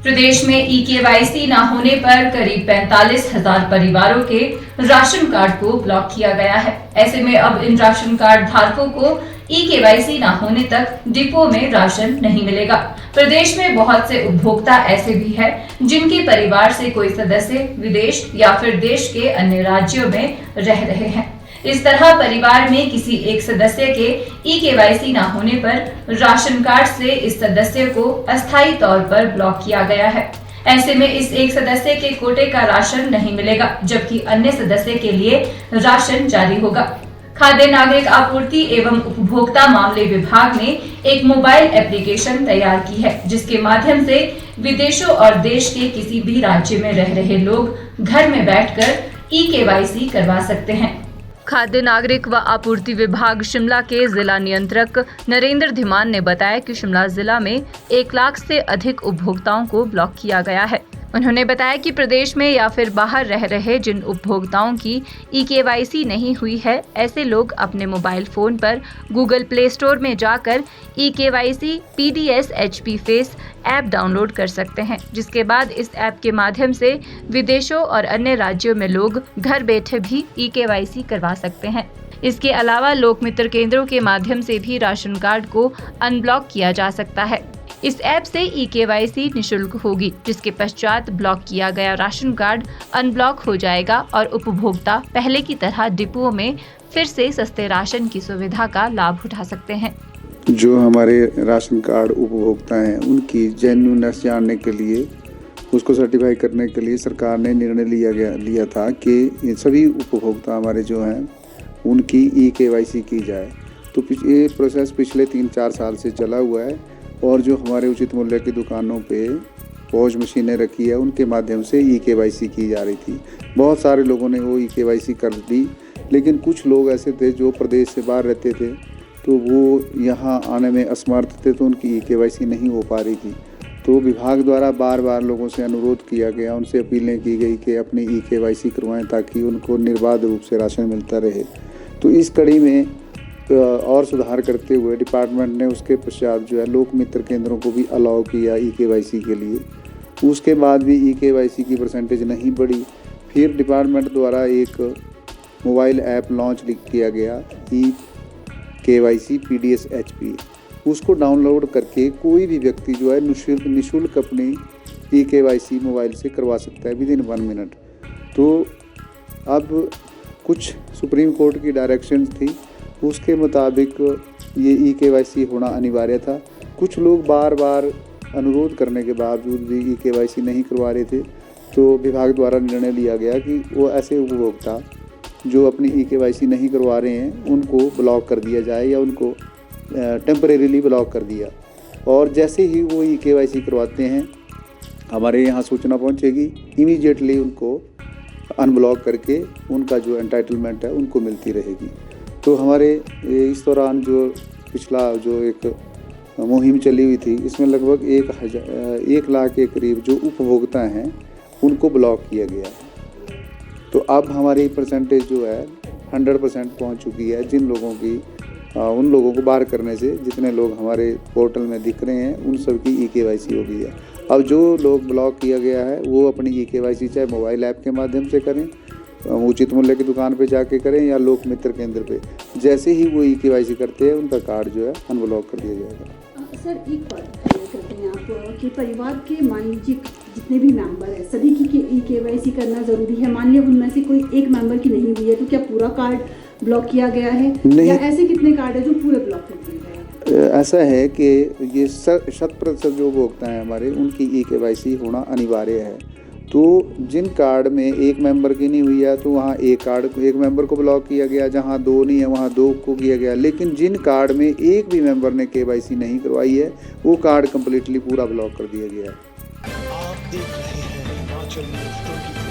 प्रदेश में ई-केवाईसी न होने पर करीब 45,000 परिवारों के राशन कार्ड को ब्लॉक किया गया है। ऐसे में अब इन राशन कार्ड धारकों को ई-केवाईसी न होने तक डिपो में राशन नहीं मिलेगा। प्रदेश में बहुत से उपभोक्ता ऐसे भी हैं जिनके परिवार से कोई सदस्य विदेश या फिर देश के अन्य राज्यों में रह रहे हैं। इस तरह परिवार में किसी एक सदस्य के ई-केवाईसी न होने पर राशन कार्ड से इस सदस्य को अस्थायी तौर पर ब्लॉक किया गया है। ऐसे में इस एक सदस्य के कोटे का राशन नहीं मिलेगा, जबकि अन्य सदस्य के लिए राशन जारी होगा। खाद्य नागरिक आपूर्ति एवं उपभोक्ता मामले विभाग ने एक मोबाइल एप्लीकेशन तैयार की है, जिसके माध्यम से विदेशों और देश के किसी भी राज्य में रह रहे लोग घर में बैठकर ई-केवाईसी करवा सकते हैं। खाद्य नागरिक व आपूर्ति विभाग शिमला के जिला नियंत्रक नरेंद्र धीमान ने बताया कि शिमला जिला में 1 लाख से अधिक उपभोक्ताओं को ब्लॉक किया गया है। उन्होंने बताया कि प्रदेश में या फिर बाहर रह रहे जिन उपभोक्ताओं की ई-केवाईसी नहीं हुई है, ऐसे लोग अपने मोबाइल फोन पर गूगल प्ले स्टोर में जाकर e-KYC PDS HP face app download कर सकते हैं, जिसके बाद इस ऐप के माध्यम से विदेशों और अन्य राज्यों में लोग घर बैठे भी ई-केवाईसी करवा सकते हैं। इसके अलावा लोक मित्र केंद्रों के माध्यम से भी राशन कार्ड को अनब्लॉक किया जा सकता है। इस ऐप से ई-केवाईसी निःशुल्क होगी, जिसके पश्चात ब्लॉक किया गया राशन कार्ड अनब्लॉक हो जाएगा और उपभोक्ता पहले की तरह डिपुओं में फिर से सस्ते राशन की सुविधा का लाभ उठा सकते हैं। जो हमारे राशन कार्ड उपभोक्ता हैं, उनकी जेन्युइननेस जानने के लिए, उसको सर्टिफाई करने के लिए सरकार ने निर्णय लिया था कि सभी उपभोक्ता हमारे जो हैं उनकी ई-केवाईसी की जाए। तो ये प्रोसेस पिछले 3-4 साल से चला हुआ है और जो हमारे उचित मूल्य की दुकानों पे पॉज मशीनें रखी है, उनके माध्यम से ई-केवाईसी की जा रही थी। बहुत सारे लोगों ने वो ई-केवाईसी कर दी, लेकिन कुछ लोग ऐसे थे जो प्रदेश से बाहर रहते थे, तो वो यहाँ आने में असमर्थ थे, तो उनकी ई-केवाईसी नहीं हो पा रही थी। तो विभाग द्वारा बार बार लोगों से अनुरोध किया गया, उनसे अपीलें की गई कि अपनी ई-केवाईसी करवाएं ताकि उनको निर्बाध रूप से राशन मिलता रहे। तो इस कड़ी में और सुधार करते हुए डिपार्टमेंट ने उसके पश्चात जो है लोक मित्र केंद्रों को भी अलाउ किया ई-केवाईसी के लिए। उसके बाद भी ई-केवाईसी की परसेंटेज नहीं बढ़ी। फिर डिपार्टमेंट द्वारा एक मोबाइल ऐप लॉन्च किया गया ई-केवाईसी PDS HP। उसको डाउनलोड करके कोई भी व्यक्ति जो है निःशुल्क अपनी ई-केवाईसी मोबाइल से करवा सकता है विदिन 1 मिनट। तो अब कुछ सुप्रीम कोर्ट की डायरेक्शंस थी, उसके मुताबिक ये ई-केवाईसी होना अनिवार्य था। कुछ लोग बार बार अनुरोध करने के बावजूद भी ई-केवाईसी नहीं करवा रहे थे, तो विभाग द्वारा निर्णय लिया गया कि वो ऐसे उपभोक्ता जो अपनी ई-केवाईसी नहीं करवा रहे हैं उनको ब्लॉक कर दिया जाए या उनको टेम्परेरीली ब्लॉक कर दिया। और जैसे ही वो ई-केवाईसी करवाते हैं, हमारे यहाँ सूचना पहुँचेगी, इमीडिएटली उनको अनब्लॉक करके उनका जो एंटाइटलमेंट है उनको मिलती रहेगी। तो हमारे इस दौरान जो पिछला जो एक मुहिम चली हुई थी, इसमें लगभग 1 लाख के करीब जो उपभोक्ता हैं उनको ब्लॉक किया गया है। तो अब हमारी परसेंटेज जो है 100% पहुंच चुकी है। जिन लोगों की उन लोगों को बाहर करने से जितने लोग हमारे पोर्टल में दिख रहे हैं, उन सब की ई-केवाईसी हो गई है। अब जो लोग ब्लॉक किया गया है वो अपनी ई-केवाईसी चाहे मोबाइल ऐप के माध्यम से करें, उचित मूल्य की दुकान पे जाके करें या लोक मित्र केंद्र पे, जैसे ही वो ई-केवाईसी करते हैं उनका कार्ड जो है अनब्लॉक कर दिया जाएगा। सर, एक बात करते हैं आप कि परिवार के मान लीजिए जितने भी मेंबर हैं सभी की ई-केवाईसी करना ज़रूरी है। मान लिया उनमें से कोई एक मेंबर की नहीं हुई है, तो क्या पूरा कार्ड ब्लॉक किया गया है या ऐसे कितने कार्ड है जो पूरे ब्लॉक कर दिए गए? ऐसा है कि ये 100% जो उपभोक्ता हैं हमारे, उनकी ई-केवाईसी होना अनिवार्य है। तो जिन कार्ड में एक मेंबर की नहीं हुई है, तो वहाँ एक मेंबर को ब्लॉक किया गया, जहाँ 2 नहीं है वहाँ 2 को किया गया। लेकिन जिन कार्ड में एक भी मेंबर ने केवाईसी नहीं करवाई है, वो कार्ड कम्प्लीटली पूरा ब्लॉक कर दिया गया है। आप देख रहे हैं हिमाचल न्यूज़ 24।